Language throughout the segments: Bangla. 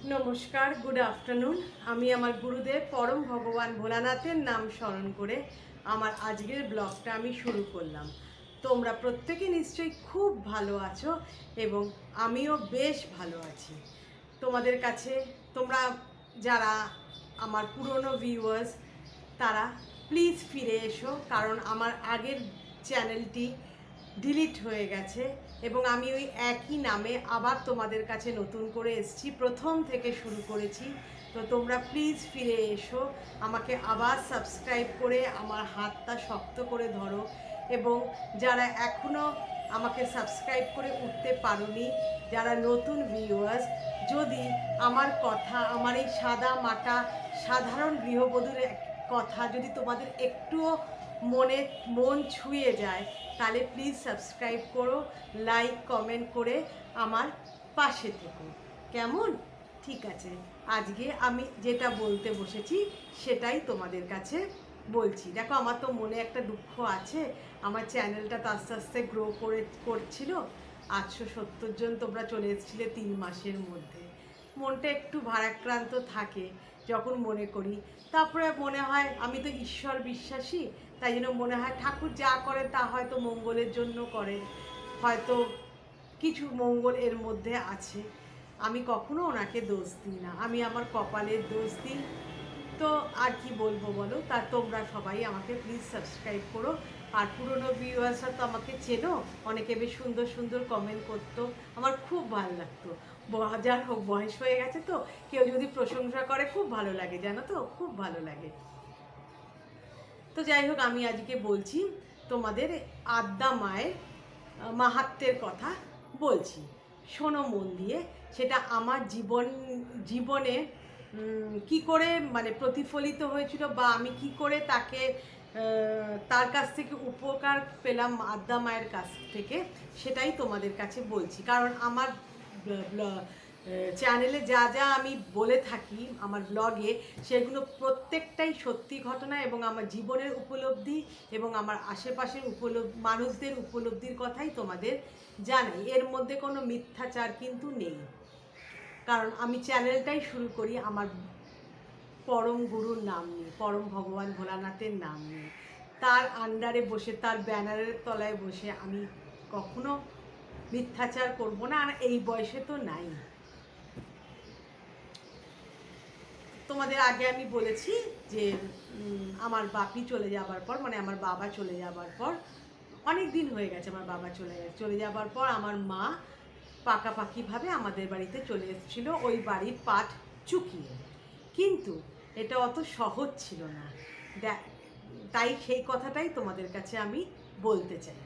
নমস্কার, গুড আফটারনুন। আমি আমার গুরুদেব পরম ভগবান ভোলানাথের নাম স্মরণ করে আমার আজকের ব্লগটা আমি শুরু করলাম। তোমরা প্রত্যেকে নিশ্চয়ই খুব ভালো আছো এবং আমিও বেশ ভালো আছি। তোমাদের কাছে তোমরা যারা আমার পুরনো ভিউয়ার্স তারা প্লিজ ফিরে এসো, কারণ আমার আগের চ্যানেলটি ডিলিট হয়ে গেছে এবং আমি ওই একই নামে আবার তোমাদের কাছে নতুন করে এসেছি, প্রথম থেকে শুরু করেছি। তো তোমরা প্লিজ ফিরে এসো, আমাকে আবার সাবস্ক্রাইব করে আমার হাতটা শক্ত করে ধরো এবং যারা এখনও আমাকে সাবস্ক্রাইব করে উঠতে পারোনি, যারা নতুন ভিউয়ার্স, যদি আমার কথা, আমার এই সাদা মাটা সাধারণ গৃহবধূর কথা যদি তোমাদের একটুও মন ছুঁয়ে যায়, তাহলে প্লিজ সাবস্ক্রাইব করো, লাইক কমেন্ট করে আমার পাশে থেকো। কেমন? ঠিক আছে, আজকে আমি যেটা বলতে বসেছি সেটাই তোমাদের কাছে বলছি। দেখো, আমার তো মনে একটা দুঃখ আছে। আমার চ্যানেলটা তো আস্তে আস্তে গ্রো করছিল। 870 জন তোমরা চলে এসেছিলে 3 মাসের মধ্যে। মনটা একটু ভারাক্রান্ত থাকে যখন মনে করি। তারপরে মনে হয় আমি তো ঈশ্বর বিশ্বাসী, তাই জন্য মনে হয় ঠাকুর যা করে তা হয়তো মঙ্গলের জন্য করে, হয়তো কিছু মঙ্গল এর মধ্যে আছে। আমি কখনো ওনাকে দোষ দিই না, আমি আমার কপালের দোষ দিই। তো আর কি বলবো বলো। তা তোমরা সবাই আমাকে প্লিজ সাবস্ক্রাইব করো। আর পুরনো ভিউয়ার্সরা তো আমাকে চেনো, অনেকে বেশ সুন্দর সুন্দর কমেন্ট করতো, আমার খুব ভালো লাগতো। যার হোক, বয়স হয়ে গেছে তো কেউ যদি প্রশংসা করে খুব ভালো লাগে, জানো তো, খুব ভালো লাগে। তো যাই হোক, আমি আজকে বলছি তোমাদের আদ্যা মায়ের মাহাত্ম্যের কথা বলছি, শোনো মন দিয়ে। সেটা আমার জীবনে কি করে মানে প্রতিফলিত হয়েছিল, বা আমি কি করে তার কাছ থেকে উপকার পেলাম আদ্যা মায়ের কাছ থেকে, সেটাই তোমাদের কাছে বলছি। কারণ আমার চ্যানেলে যা যা আমি বলে থাকি আমার ব্লগে, সেগুলো প্রত্যেকটাই সত্যি ঘটনা এবং আমার জীবনের উপলব্ধি এবং আমার আশেপাশের মানুষদের উপলব্ধির কথাই তোমাদের জানাই। এর মধ্যে কোনো মিথ্যাচার কিন্তু নেই, কারণ আমি চ্যানেলটাই শুরু করি আমার পরম গুরুর নাম নিয়ে, পরম ভগবান ভোলানাথের নাম নিয়ে। তার আন্ডারে বসে, তার ব্যানারের তলায় বসে আমি কখনো মিথ্যাচার করব না, আর এই বয়সে তো নাই। তোমাদের আগে আমি বলেছি যে আমার বাপি চলে যাবার পর, মানে আমার বাবা চলে যাবার পর, অনেক দিন হয়ে গেছে আমার বাবা চলে যাবার পর আমার মা পাকাপাকিভাবে আমাদের বাড়িতে চলে এসেছিল, ওই বাড়ির পাট চুকিয়ে। কিন্তু এটা অত সহজ ছিল না, তাই সেই কথাটাই তোমাদের কাছে আমি বলতে চাই।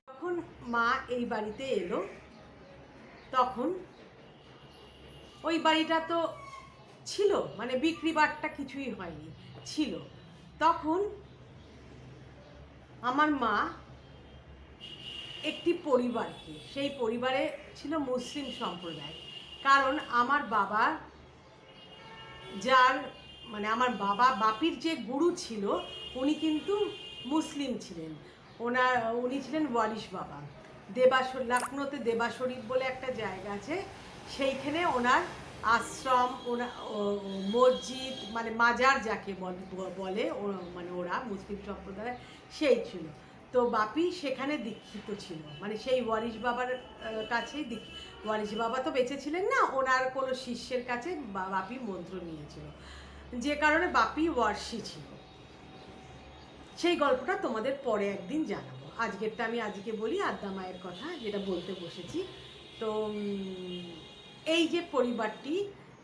যখন মা এই বাড়িতে এলো, তখন ওই বাড়িটা তো ছিল, মানে বিক্রি বাট্টা কিছুই হয়নি, ছিল। তখন আমার মা একটি পরিবারকে, সেই পরিবারে ছিল মুসলিম সম্প্রদায়। কারণ আমার বাবা, যার মানে আমার বাপির যে গুরু ছিল, উনি কিন্তু মুসলিম ছিলেন। উনি ছিলেন ওয়ারিশ বাবা। লখনৌতে দেবা শরীফ বলে একটা জায়গা আছে, সেইখানে ওনার আশ্রম, মসজিদ, মানে মাজার যাকে বলে মানে ওরা মুসলিম সম্প্রদায়, সেই ছিল। তো বাপি সেখানে দীক্ষিত ছিল, মানে সেই ওয়ারিশ বাবার কাছেই ওয়ারিশ বাবা তো বেঁচে ছিলেন না, ওনার কোনো শিষ্যের কাছে বাপি মন্ত্র নিয়েছিল, যে কারণে বাপি ওয়ার্সি ছিল। সেই গল্পটা তোমাদের পরে একদিন জানাবো, আজকেরটা আমি আজকে বলি আদ্যা মায়ের কথা, যেটা বলতে বসেছি। তো এই যে পরিবারটি,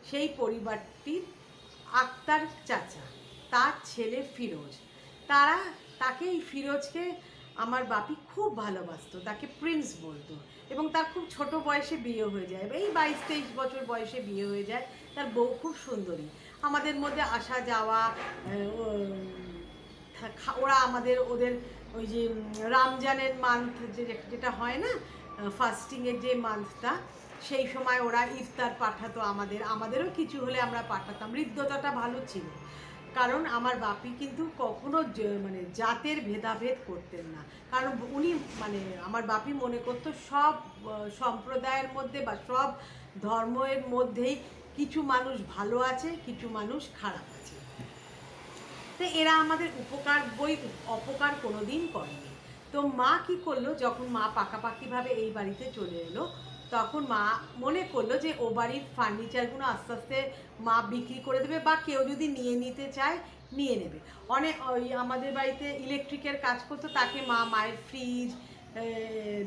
সেই পরিবারটির আক্তার চাচা, তার ছেলে ফিরোজ, তাকে, এই ফিরোজকে আমার বাপি খুব ভালোবাসতো, তাকে প্রিন্স বলতো। এবং তার খুব ছোট বয়সে বিয়ে হয়ে যায়, এই 22-23 বছর বয়সে বিয়ে হয়ে যায়। তার বউ খুব সুন্দরী, আমাদের মধ্যে আসা যাওয়া, ওরা ওদের ওই যে রমজানের মান্থ যেটা হয় না, ফাস্টিংয়ের যে মান্থটা, সেই সময় ওরা ইফতার পাঠাতো আমাদেরও কিছু হলে আমরা পাঠাতাম। হৃদ্যতাটা ভালো ছিল, কারণ আমার বাপি কিন্তু কখনো মানে জাতের ভেদাভেদ করতেন না। কারণ উনি মানে আমার বাপি মনে করতো সব সম্প্রদায়ের মধ্যে বা সব ধর্মের মধ্যেই কিছু মানুষ ভালো আছে, কিছু মানুষ খারাপ আছে। তো এরা আমাদের অপকার কোনোদিন করেনি। তো মা কি করলো, যখন মা পাকাপাকিভাবে এই বাড়িতে চলে এলো, তখন মা মনে করলো যে ও বাড়ির ফার্নিচারগুলো আস্তে আস্তে মা বিক্রি করে দেবে, বা কেউ যদি নিয়ে নিতে চায় নিয়ে নেবে। ওই আমাদের বাড়িতে ইলেকট্রিকের কাজ করতো, তাকে মায়ের ফ্রিজ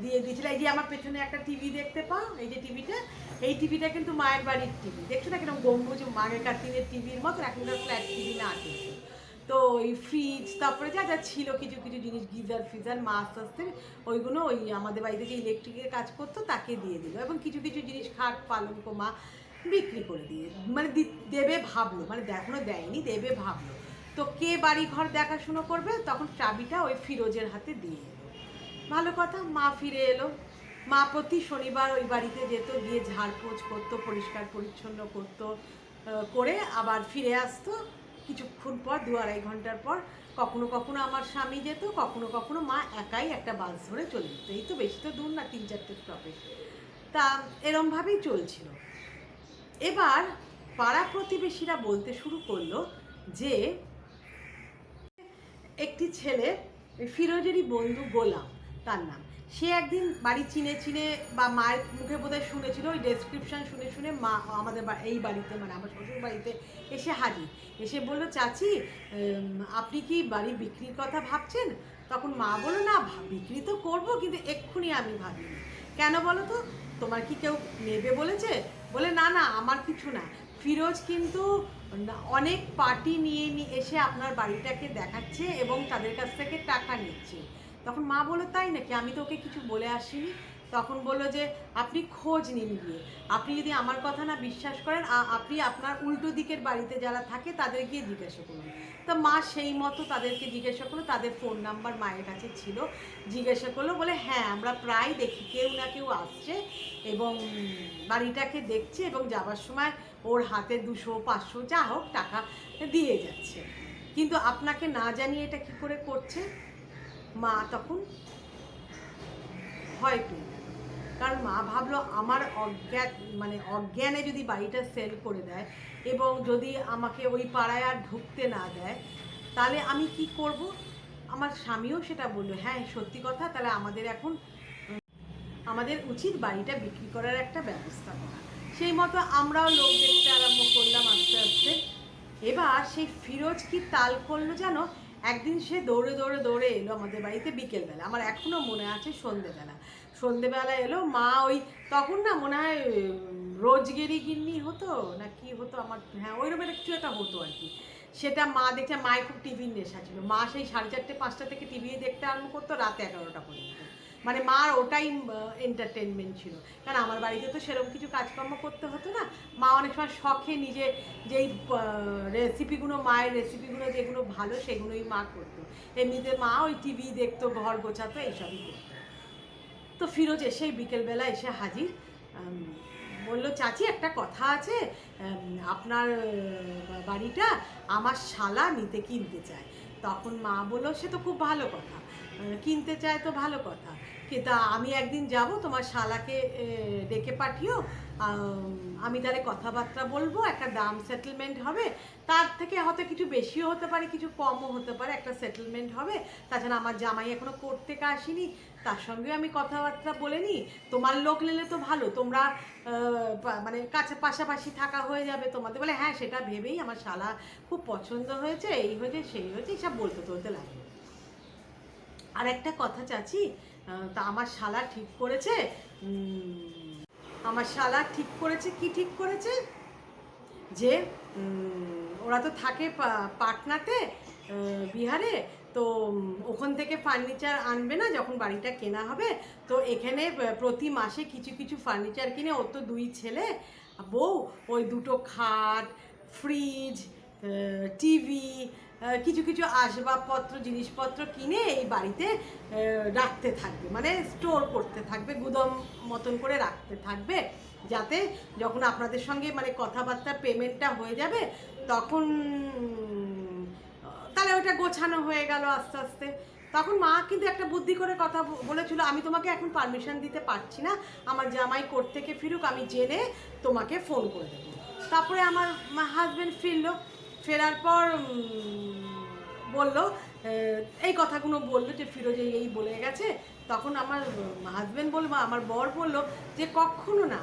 দিয়ে দিয়েছিল। এই যে আমার পেছনে একটা টিভি দেখতে পাও, এই যে টিভিটা, এই টিভিটা কিন্তু মায়ের বাড়ির টিভি। দেখছো না কিরকম গম্বুজ আগেকার দিনের টিভির মতো, এখনকার ফ্ল্যাট টিভি না কিন্তু। তো ওই ফ্রিজ, তারপরে যা যা ছিল কিছু কিছু জিনিস, গিজার ফিজার, মা আস্তে আস্তে ওইগুলো ওই আমাদের বাড়িতে যে ইলেকট্রিকের কাজ করতো তাকে দিয়ে দিল। এবং কিছু কিছু জিনিস খাট পালঙ্ক মা বিক্রি করে দিয়ে, মানে দেবে ভাবলো, মানে এখনো দেয়নি, দেবে ভাবলো। তো কে বাড়ি ঘর দেখাশুনো করবে, তখন চাবিটা ওই ফিরোজের হাতে দিয়ে এলো। ভালো কথা, মা ফিরে এলো। মা প্রতি শনিবার ওই বাড়িতে যেত, গিয়ে ঝাড়পোছ করতো, পরিষ্কার পরিচ্ছন্ন করতো, করে আবার ফিরে আসতো কিছুক্ষণ পর, 2-2.5 ঘন্টার পর। কখনো কখনো আমার স্বামী যেত, কখনো কখনো মা একাই একটা বাস ধরে চলে যেত। এই তো বেশি তো দূর না, 3-4টে স্টপেজ। তা এরমভাবেই চলছিল। এবার পাড়া প্রতিবেশীরা বলতে শুরু করলো যে একটি ছেলে, ফিরোজেরই বন্ধু গোলাম তার নাম, সে একদিন বাড়ি চিনে বা মায়ের মুখে বোধহয় শুনেছিল, ওই ডেসক্রিপশান শুনে শুনে মা আমাদের এই বাড়িতে, মানে আমার শ্বশুর বাড়িতে এসে হাজির। এসে বললো, চাচি আপনি কি বাড়ি বিক্রির কথা ভাবছেন? তখন মা বললো, না বিক্রি তো করবো, কিন্তু এক্ষুনি আমি ভাবিনি। কেন বলো তো, তোমার কি কেউ নেবে বলেছে? বলে না না, আমার কিছু না, ফিরোজ কিন্তু অনেক পার্টি নিয়ে এসে আপনার বাড়িটাকে দেখাচ্ছে এবং তাদের কাছ থেকে টাকা নিচ্ছে। তখন মা বললো, তাই নাকি? আমি তো ওকে কিছু বলে আসিনি। তখন বললো যে আপনি খোঁজ নিন গিয়ে, আপনি যদি আমার কথা না বিশ্বাস করেন, আপনি আপনার উল্টো দিকের বাড়িতে যারা থাকে তাদের গিয়ে জিজ্ঞাসা করুন। তো মা সেই মতো তাদেরকে জিজ্ঞাসা করলো, তাদের ফোন নাম্বার মায়ের কাছে ছিল, জিজ্ঞাসা করলো, বলে হ্যাঁ আমরা প্রায় দেখি কেউ না কেউ আসছে এবং বাড়িটাকে দেখছে, এবং যাবার সময় ওর হাতে 200-500 যা হোক টাকা দিয়ে যাচ্ছে, কিন্তু আপনাকে না জানিয়ে এটা কি করে করছে? মা তখন ভয় পেয়ে গেল, কারণ মা ভাবলো আমার অজ্ঞানে যদি বাড়িটা সেল করে দেয় এবং যদি আমাকে ওই পাড়ায় আর ঢুকতে না দেয়, তাহলে আমি কি করব? আমার স্বামীও সেটা বললো, হ্যাঁ সত্যি কথা, তাহলে আমাদের উচিত বাড়িটা বিক্রি করার একটা ব্যবস্থা করা। সেই মতো আমরাও লোক দেখতে আরম্ভ করলাম আস্তে আস্তে। এবার সেই ফিরোজ কি তাল করলো জানো, একদিন সে দৌড়ে এলো আমাদের বাড়িতে বিকেলবেলা, আমার এখনও মনে আছে, সন্ধেবেলা এলো। মা ওই তখন না মনে হয় রোজগেরি গিন্নি হতো না কি হতো, আমার হ্যাঁ ওইরকম কিছু একটা হতো আর কি। সেটা মা দেখছে, মায়ের খুব টিভির নেশা ছিল, মা সেই 4:30-5টা থেকে টিভি দেখতে আরম্ভ করতো রাত 11টা পর্যন্ত। মানে মার ওটাই এন্টারটেনমেন্ট ছিল, কারণ আমার বাড়িতে তো সেরকম কিছু কাজকর্ম করতে হতো না। মা অনেক সময় শখে নিজে যেই রেসিপিগুলো, মায়ের রেসিপিগুলো যেগুলো ভালো সেগুলোই মা করতো। এমনিতে মা ওই টিভি দেখতো, ঘর গোছাতো, এইসবই করতো। তো ফিরোজ এসেই বিকেলবেলা এসে হাজির, বলল, চাচি একটা কথা আছে, আপনার বাড়িটা আমার শালা কিনতে চায়। তখন মা বলল, সে তো খুব ভালো কথা, কিনতে চায় তো ভালো কথা, কিন্তু আমি একদিন যাব, তোমার শালাকে ডেকে পাঠিও, আমি তাহলে কথাবার্তা বলবো, একটা দাম সেটেলমেন্ট হবে, তার থেকে হয়তো কিছু বেশিও হতে পারে, কিছু কমও হতে পারে, একটা সেটেলমেন্ট হবে। তাছাড়া আমার জামাই এখনো কোর্ট থেকে আসেনি, তার সঙ্গেও আমি কথাবার্তা বলে নিই, তোমার লোক নিলে তো ভালো, তোমরা মানে পাশাপাশি থাকা হয়ে যাবে তোমাদের। বলে হ্যাঁ সেটা ভেবেই আমার শালা খুব পছন্দ হয়েছে, এই হয়েছে সেই হয়েছে, এইসব বলতে লাগলো। আর একটা কথা চাচি, তা আমার শালা ঠিক করেছে, কি ঠিক করেছে, যে ওরা তো থাকে পাটনাতে, বিহারে, তো ওখান থেকে ফার্নিচার আনবে না যখন বাড়িটা কেনা হবে, তো এখানে প্রতি মাসে কিছু কিছু ফার্নিচার কিনে, ওর তো 2 ছেলে, বউ, ওই 2টো খাট, ফ্রিজ, টিভি, কিছু কিছু আসবাবপত্র, জিনিসপত্র কিনে এই বাড়িতে রাখতে থাকবে, মানে স্টোর করতে থাকবে, গুদাম মতন করে রাখতে থাকবে, যাতে যখন আপনাদের সঙ্গে মানে কথাবার্তা পেমেন্টটা হয়ে যাবে, তখন তাহলে ওটা গোছানো হয়ে গেল আস্তে আস্তে। তখন মা কিন্তু একটা বুদ্ধি করে কথা বলেছিল, আমি তোমাকে এখন পারমিশন দিতে পারছি না, আমার জামাই কোর্ট থেকে ফিরুক, আমি জেনে তোমাকে ফোন করে দেবো। তারপরে আমার হাজব্যান্ড ফিরলো, ফেরার পর বললো এই কথাগুলো বললো যে ফিরোজে এই বলে গেছে। তখন আমার হাজব্যান্ড বললো, আমার বর বললো যে কখনো না,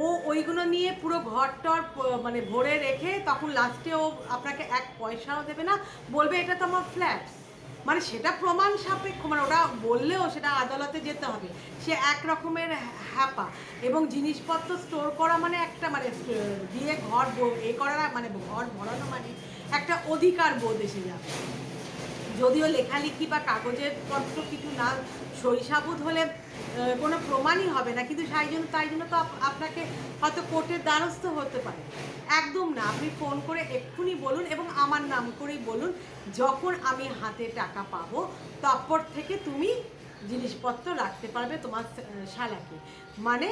ও ওইগুলো নিয়ে পুরো ঘরটর মানে ভরে রেখে তখন লাস্টে ও আপনাকে এক পয়সাও দেবে না, বলবে এটা তো আমার ফ্ল্যাট। মানে সেটা প্রমাণ সাপেক্ষ, মানে ওরা বললেও সেটা আদালতে যেতে হবে। সে এক রকমের হ্যাপা, এবং জিনিসপত্র স্টোর করা মানে একটা মানে দিয়ে ঘর করা মানে ঘর ভরানো মানে একটা অধিকার বোধ এসে যাবে। যদিও লেখালেখি বা কাগজের পত্র কিছু না সই-সাবুত হলে কোনো প্রমাণই হবে না, কিন্তু তাই জন্য তো আপনাকে হয়তো কোর্টের দ্বারস্থ হতে পারে। একদম না, আপনি ফোন করে এক্ষুনি বলুন, এবং আমার নাম করেই বলুন, যখন আমি হাতে টাকা পাবো তারপর থেকে তুমি জিনিসপত্র রাখতে পারবে তোমার শালাকে। মানে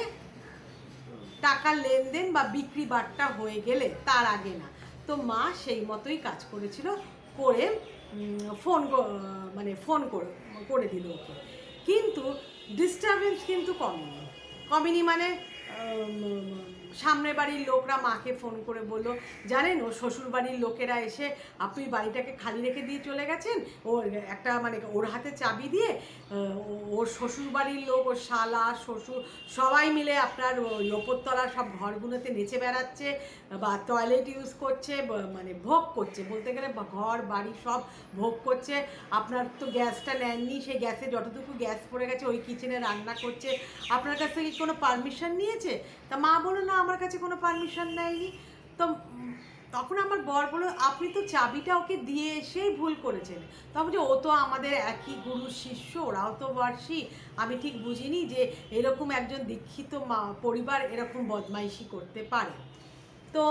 টাকার লেনদেন বা বিক্রি বাট্টা হয়ে গেলে, তার আগে না। তো মা সেই মতোই কাজ করেছিল, করে ফোন করে দিল ওকে। কিন্তু ডিস্টারবেন্স কিন্তু কমেনি মানে সামনের বাড়ির লোকরা মাকে ফোন করে বললো, জানেন ও শ্বশুর বাড়ির লোকেরা এসে আপনি বাড়িটাকে খালি রেখে দিয়ে চলে গেছেন, ওর একটা মানে ওর হাতে চাবি দিয়ে ওর শ্বশুর বাড়ির লোক, ওর শালা শ্বশুর সবাই মিলে আপনার ওই ওপরতলার সব ঘরগুলোতে নেচে বেড়াচ্ছে বা টয়লেট ইউজ করছে, মানে ভোগ করছে, বলতে গেলে ঘর বাড়ি সব ভোগ করছে। আপনার তো গ্যাসটা নেননি, সেই গ্যাসে যতটুকু গ্যাস পড়ে গেছে ওই কিচেনে রান্না করছে, আপনার কাছ থেকে কোনো পারমিশন নিয়েছে? তা মা বললো না, আমার কাছে কোনো পারমিশন নেয়নি। তো তখন আমার বর বললো, আপনি তো চাবিটা ওকে দিয়ে এসেই ভুল করেছেন। তখন যে ও তো আমাদের একই গুরুর শিষ্য, ওরাও তো বর্ষী, আমি ঠিক বুঝিনি যে এরকম একজন দীক্ষিত পরিবার এরকম বদমাইশি করতে পারে। তো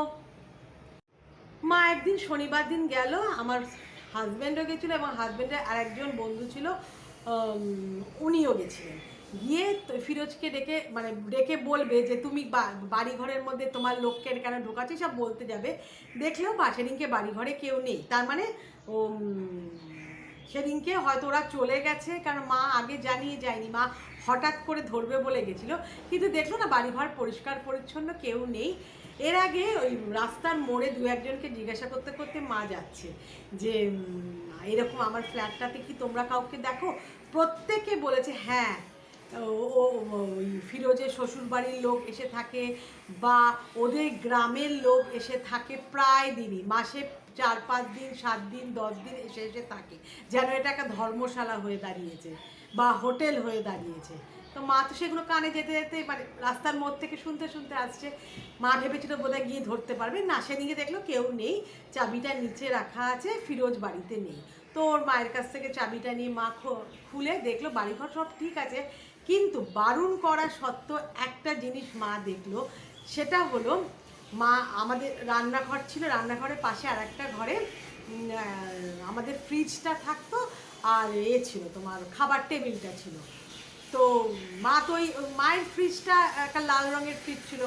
মা একদিন শনিবার দিন গেল, আমার হাজব্যান্ডও গেছিলো এবং হাজব্যান্ডের আর একজন বন্ধু ছিল, উনিও গেছিলেন। গিয়ে ফিরোজকে ডেকে বলবে যে তুমি বাড়ি ঘরের মধ্যে তোমার লোককে কেন ঢোকাচ্ছে, সব বলতে যাবে। দেখলেও সেদিনকে বাড়ি ঘরে কেউ নেই, তার মানে সেদিনকে হয়তো ওরা চলে গেছে, কারণ মা আগে জানিয়ে যায়নি, মা হঠাৎ করে ধরবে বলে গেছিলো। কিন্তু দেখলো না বাড়িঘর পরিষ্কার পরিচ্ছন্ন, কেউ নেই। এর আগে ওই রাস্তার মোড়ে দু একজনকে জিজ্ঞাসা করতে করতে মা যাচ্ছে যে এরকম আমার ফ্ল্যাটটাতে কি তোমরা কাউকে দেখো? প্রত্যেকে বলেছে হ্যাঁ, ওই ফিরোজের শ্বশুরবাড়ির লোক এসে থাকে বা ওদের গ্রামের লোক এসে থাকে প্রায় দিনই, মাসে 4-5 দিন 7 দিন 10 দিন এসে থাকে, যেন এটা একটা ধর্মশালা হয়ে দাঁড়িয়েছে বা হোটেল হয়ে দাঁড়িয়েছে। তো মা তো সেগুলো কানে যেতে যেতে মানে রাস্তার মোড় থেকে শুনতে শুনতে আসছে। মা ভেবেছিল বোধহয় গিয়ে ধরতে পারবে না, সেদিকে দেখলো কেউ নেই, চাবিটা নিচে রাখা আছে, ফিরোজ বাড়িতে নেই। তো ওর মায়ের কাছ থেকে চাবিটা নিয়ে মা খুলে দেখলো বাড়িঘর সব ঠিক আছে, কিন্তু বারণ করা সত্ত্বেও একটা জিনিস মা দেখলো, সেটা হলো মা আমাদের রান্নাঘর ছিল, রান্নাঘরের পাশে আর একটা ঘরে আমাদের ফ্রিজটা থাকতো, আর ছিল তোমার খাবার টেবিলটা ছিল। তো মা তো ওই মায়ের ফ্রিজটা একটা লাল রঙের ফ্রিজ ছিল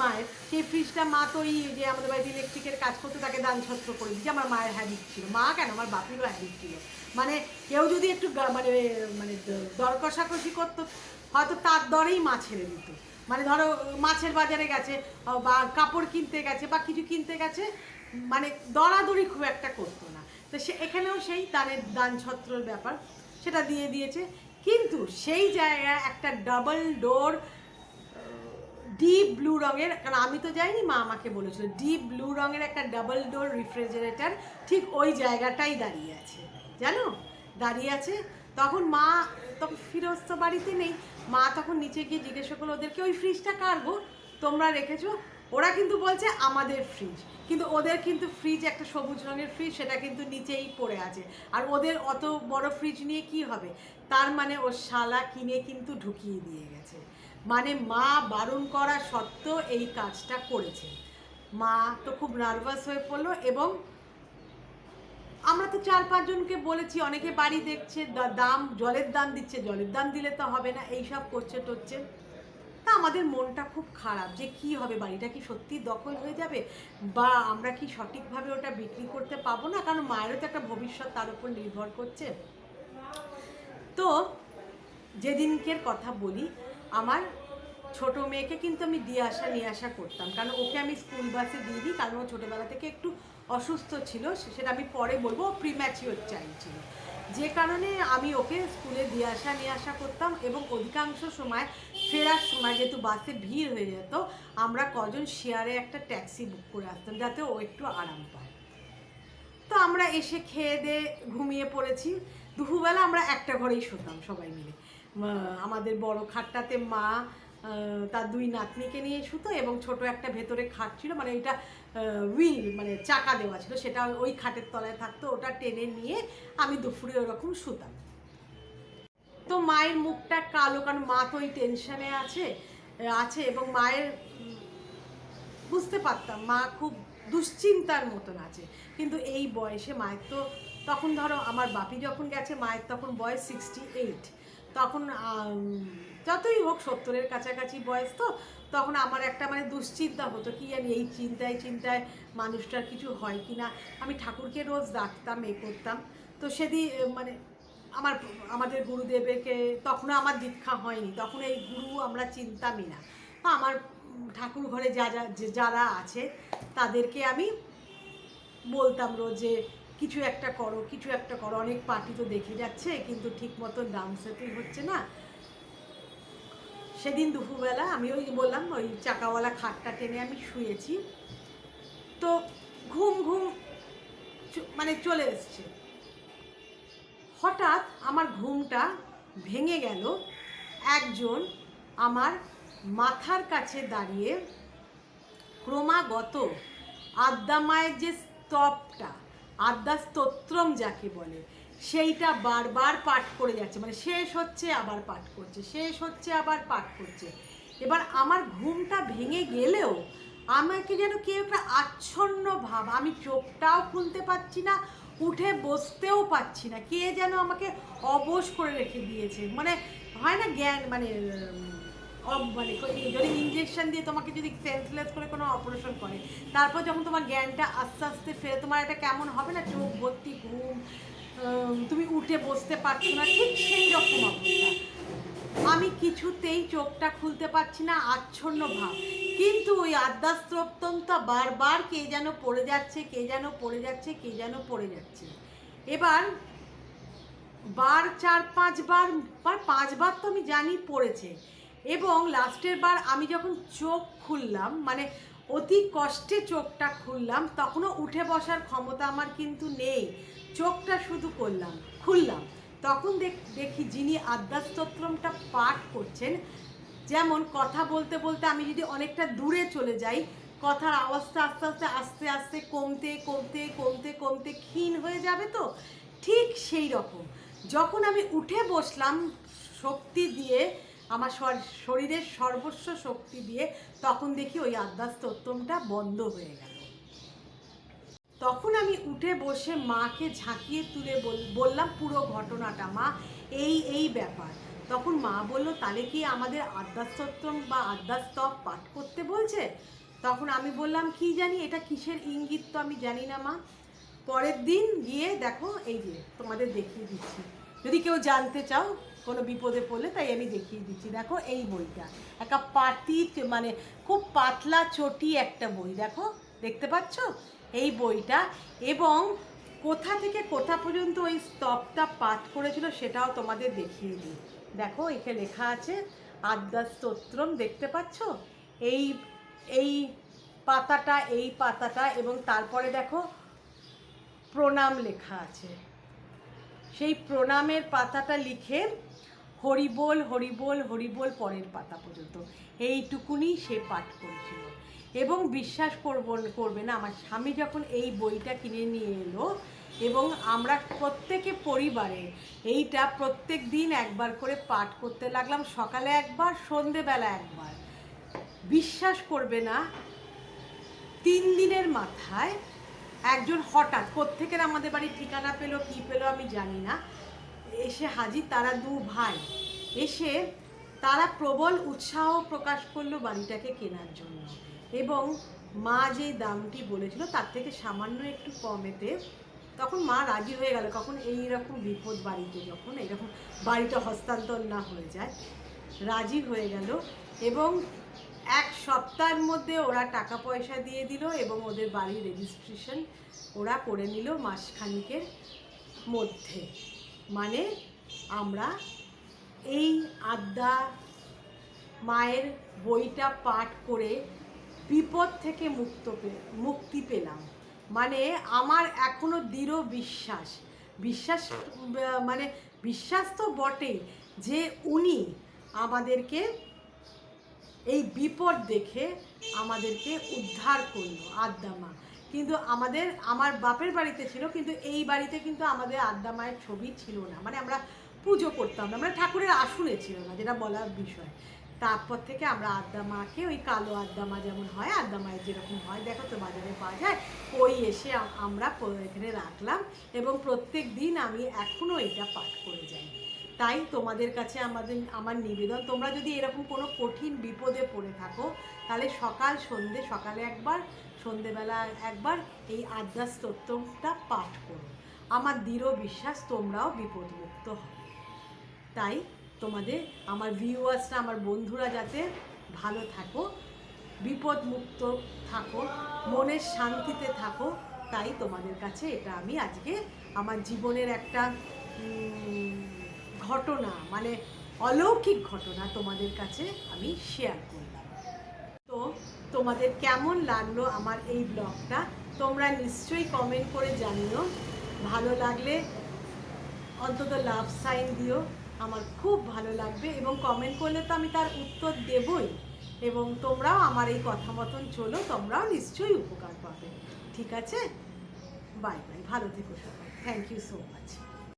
মায়ের, সেই ফ্রিজটা মা তো ওই যে আমাদের বাড়িতে ইলেকট্রিকের কাজ করতে তাকে দান ছত্র করে দিচ্ছে। আমার মায়ের হ্যাবিট ছিল, মা কেন আমার বাপিরও হ্যাবিট ছিল, মানে কেউ যদি একটু মানে মানে দর কষাকষি করতো হয়তো তার দরেই মা ছেড়ে দিত। মানে ধরো মাছের বাজারে গেছে বা কাপড় কিনতে গেছে বা কিছু কিনতে গেছে, মানে দরাদরি খুব একটা করতো না। তো এখানেও সেই দান ছত্রর ব্যাপার, সেটা দিয়ে দিয়েছে। কিন্তু সেই জায়গায় একটা ডাবল ডোর ডিপ ব্লু রঙের, কারণ আমি তো যাইনি, মা আমাকে বলেছিল ডিপ ব্লু রঙের একটা ডাবল ডোর রেফ্রিজারেটর ঠিক ওই জায়গাটাই দাঁড়িয়ে আছে, জানো দাঁড়িয়ে আছে। তখন মা, তখন ফিরোজ তো বাড়িতে নেই, মা তখন নিচে গিয়ে জিজ্ঞাসা করলো ওদেরকে, ওই ফ্রিজটা কার গো তোমরা রেখেছো? ওরা কিন্তু বলছে আমাদের ফ্রিজ, কিন্তু ওদের কিন্তু ফ্রিজ একটা সবুজ রঙের ফ্রিজ, সেটা কিন্তু নিচেই পড়ে আছে, আর ওদের অত বড় ফ্রিজ নিয়ে কি হবে? তার মানে ওর শালা কিনে কিন্তু ঢুকিয়ে দিয়ে গেছে, মানে মা বারণ করা সত্ত্বেও এই কাজটা করেছে। মা তো খুব নার্ভাস হয়ে পড়লো, এবং আমরা তো 4-5 জনকে বলেছি, অনেকে বাড়ি দেখছে, দাম জলের দাম দিচ্ছে, জলের দাম দিলে তো হবে না, এইসব করছে টচ্ছে। তা আমাদের মনটা খুব খারাপ যে কি হবে, বাড়িটা কি সত্যি দখল হয়ে যাবে, বা আমরা কি সঠিকভাবে ওটা বিক্রি করতে পাবো না, কারণ মায়েরও তো একটা ভবিষ্যৎ তার উপর নির্ভর করছে। তো যেদিনকের কথা বলি, আমার ছোট মেয়েকে কিন্তু আমি দিয়ে আসা নিয়ে আসা করতাম, কারণ ওকে আমি স্কুল বাসে দিয়ে দিই, কারণ ও ছোটোবেলা থেকে একটু অসুস্থ ছিল, সেটা আমি পরে বলবো, প্রিম্যাচিওর চাইল্ড ছিল, যে কারণে আমি ওকে স্কুলে দিয়ে আসা নিয়ে আসা করতাম। এবং অধিকাংশ সময় ফেরার সময় যেহেতু বাসে ভিড় হয়ে যেত, আমরা কজন শেয়ারে একটা ট্যাক্সি বুক করে আসতাম যাতে ও একটু আরাম পায়। তো আমরা এসে খেয়ে দিয়ে ঘুমিয়ে পড়েছি। দুপুরবেলা আমরা একটা ঘরেই শুতাম সবাই মিলে। আমাদের বড় খাটটাতে মা তার দুই নাতনিকে নিয়ে শুতো, এবং ছোট একটা ভেতরে খাট ছিল, মানে এটা হুইল মানে চাকা দেওয়া ছিল, সেটা ওই খাটের তলায় থাকতো, ওটা টেনে নিয়ে আমি দুপুরে ওরকম শুতাম। তো মায়ের মুখটা কালো, কারণ মা তো ওই টেনশনে আছে এবং মায়ের বুঝতে পারতাম মা খুব দুশ্চিন্তার মতন আছে। কিন্তু এই বয়সে মায়ের তো তখন, ধরো আমার বাপি যখন গেছে মায়ের তখন বয়স 68, তখন যতই হোক 70-এর কাছাকাছি বয়স, তো তখন আমার একটা মানে দুশ্চিন্তা হতো, কি জানি এই চিন্তায় মানুষটার কিছু হয় কি না। আমি ঠাকুরকে রোজ ডাকতাম, করতাম। তো সেদিন মানে আমাদের গুরুদেবকে তখনও আমার দীক্ষা হয়নি, তখন এই গুরু আমরা চিনতামই না। আমার ঠাকুর ঘরে যারা আছে তাদেরকে আমি বলতাম রোজ যে কিছু একটা করো, অনেক পার্টি তো দেখে যাচ্ছে কিন্তু ঠিক মতন ডাউন সেটেল হচ্ছে না। সেদিন দুপুরবেলা আমি ওই বললাম ওই চাকাওয়ালা খাটটা টেনে আমি শুয়েছি, তো ঘুম মানে চলে এসছে। হঠাৎ আমার ঘুমটা ভেঙে গেল, একজন আমার মাথার কাছে দাঁড়িয়ে ক্রমাগত আদ্যা মায়ের যে স্তবটা, আদ্যা স্তোত্রম যাকে বলে, সেইটা বারবার পাঠ করে যাচ্ছে, মানে শেষ হচ্ছে আবার পাঠ করছে, শেষ হচ্ছে আবার পাঠ করছে। এবার আমার ঘুমটা ভেঙে গেলেও আমাকে যেন কেউ একটা আচ্ছন্ন ভাব, আমি চোখটাও খুলতে পারছি না, উঠে বসতেও পারছি না, কে যেন আমাকে অবশ করে রেখে দিয়েছে। মানে হয় না জ্ঞান, মানে যদি ইঞ্জেকশন দিয়ে তোমাকে যদি সেন্সলেস করে কোনো অপারেশন করে, তারপর যখন তোমার জ্ঞানটা আস্তে আস্তে ফেরে, তোমার একটা কেমন হবে না, চোখ ভর্তি ঘুম, তুমি উঠে বসতে পারছো না, ঠিক সেই রকম অবস্থা। আমি কিছুতেই চোখটা খুলতে পারছি না, আচ্ছন্ন ভাব। কিন্তু ওই আদ্যাস্তোত্রমটা বারবার কে যেন পড়ে যাচ্ছে, এবার 4-5 বার তো আমি জানি পড়েছে। এবং লাস্টের বার আমি যখন চোখ খুললাম, মানে অতি কষ্টে চোখটা খুললাম, তখনও উঠে বসার ক্ষমতা আমার কিন্তু নেই, চোখটা শুধু খুললাম, তখন দেখি যিনি আদ্যাস্তোত্রমটা পাঠ করছেন, যেমন কথা বলতে বলতে আমি যদি অনেকটা দূরে চলে যাই, কথার আওয়াজটা আস্তে আস্তে কমতে ক্ষীণ হয়ে যাবে, তো ঠিক সেই রকম যখন আমি উঠে বসলাম শক্তি দিয়ে, আমার শরীরের সর্বস্ব শক্তি দিয়ে, তখন দেখি ওই আদ্যাস্তোত্রমটা বন্ধ হয়ে গেল। তখন আমি উঠে বসে মাকে ঝাঁকিয়ে তুলে বললাম পুরো ঘটনাটা, মা এই ব্যাপার। তখন মা বলল, তাহলে কি আমাদের আদ্যাস্তোত্রম বা আদ্যাস্তব পাঠ করতে বলছে? তখন আমি বললাম, কি জানি এটা কিসের ইঙ্গিত তো আমি জানি না মা। পরের দিন গিয়ে দেখো, এই যে তোমাদের দেখিয়ে দিচ্ছি, যদি কেউ জানতে চাও কোনো বিপদে পড়লে, তাই আমি দেখিয়ে দিচ্ছি। দেখো এই বইটা একটা মানে খুব পাতলা চটি একটা বই, দেখো দেখতে পাচ্ছ এই বইটা, এবং কোথা থেকে কোথা পর্যন্ত ওই স্তবটা পাঠ করেছিল সেটাও তোমাদের দেখিয়ে দিই। দেখো এখানে লেখা আছে আদ্যাস্তোত্রম, দেখতে পাচ্ছ এই পাতাটা, এবং তারপরে দেখো প্রণাম লেখা আছে, সেই প্রণামের পাতাটা লিখে হরিবোল হরিবোল হরিবোল পরের পাতা পর্যন্ত, এইটুকুনি সে পাঠ করেছিল। এবং বিশ্বাস করবে না, আমার স্বামী যখন এই বইটা কিনে নিয়ে এলো, এবং আমরা প্রত্যেকে পরিবারে এইটা প্রত্যেক দিন একবার করে পাঠ করতে লাগলাম, সকালে একবার, সন্ধেবেলা একবার। বিশ্বাস করবে না, 3 দিনের মাথায় একজন হঠাৎ কোত্থেকে আমাদের বাড়ির ঠিকানা পেলো, কি পেলো আমি জানি না, এসে হাজির। তারা 2 ভাই এসে তারা প্রবল উৎসাহ প্রকাশ করলো বাড়িটাকে কেনার জন্য, এবং মা যে দামটি বলেছিল তার থেকে সামান্য একটু কমেতে তখন মা রাজি হয়ে গেল। কখন এইরকম বিপদ বাড়িতে, যখন এইরকম বাড়িটা হস্তান্তর না হয়ে যায়, রাজি হয়ে গেল। এবং 1 সপ্তাহের মধ্যে ওরা টাকা পয়সা দিয়ে দিল এবং ওদের বাড়ির রেজিস্ট্রেশন ওরা করে নিল মাসখানিকের মধ্যে। মানে আমরা এই আদ্যা মায়ের বইটা পাঠ করে বিপদ থেকে মুক্তি পেলাম। মানে আমার এখনো দৃঢ় বিশ্বাস মানে বিশ্বাস তো বটেই যে উনি আমাদেরকে এই বিপদ দেখে আমাদেরকে উদ্ধার করলো আদ্যা মা। কিন্তু আমার বাপের বাড়িতে ছিল, কিন্তু এই বাড়িতে কিন্তু আমাদের আদ্যা মায়ের ছবি ছিল না, মানে আমরা পুজো করতাম না, মানে ঠাকুরের আসনে ছিল না, যেটা বলার বিষয়। তারপর থেকে আমরা আদ্যা মাকে ওই কালো আদ্যা মা যেমন হয়, আদ্যা মায়ের যেরকম হয় দেখো তো বাজারে পাওয়া যায়, ওই এসে আমরা এখানে রাখলাম এবং প্রত্যেক দিন আমি এখনও এটা পাঠ করে যাই। তাই তোমাদের কাছে আমার নিবেদন, তোমরা যদি এরকম কোনো কঠিন বিপদে পড়ে থাকো তাহলে সকালে একবার, সন্ধেবেলা একবার এই আদ্যা স্তোত্রটা পাঠ করো। আমার দৃঢ় বিশ্বাস তোমরাও বিপদমুক্ত হবে। তাই তোমাদের, আমার ভিউয়ার্সরা, আমার বন্ধুরা যাতে ভালো থাকো, বিপদমুক্ত থাকো, মনের শান্তিতে থাকো, তাই তোমাদের কাছে এটা আমি আজকে আমার জীবনের একটা ঘটনা, মানে অলৌকিক ঘটনা তোমাদের কাছে আমি শেয়ার করলাম। তো তোমাদের কেমন লাগলো আমার এই ব্লগটা তোমরা নিশ্চয়ই কমেন্ট করে জানিও। ভালো লাগলে অন্তত লাভ সাইন দিও, আমার খুব ভালো লাগবে। এবং কমেন্ট করলে তো আমি তার উত্তর দেবই, এবং তোমরাও আমার এই কথা মতন চলো, তোমরাও নিশ্চয়ই উপকার পাবে। ঠিক আছে, বাই বাই, ভালো থেকো সবাই, থ্যাংক ইউ সো মাচ।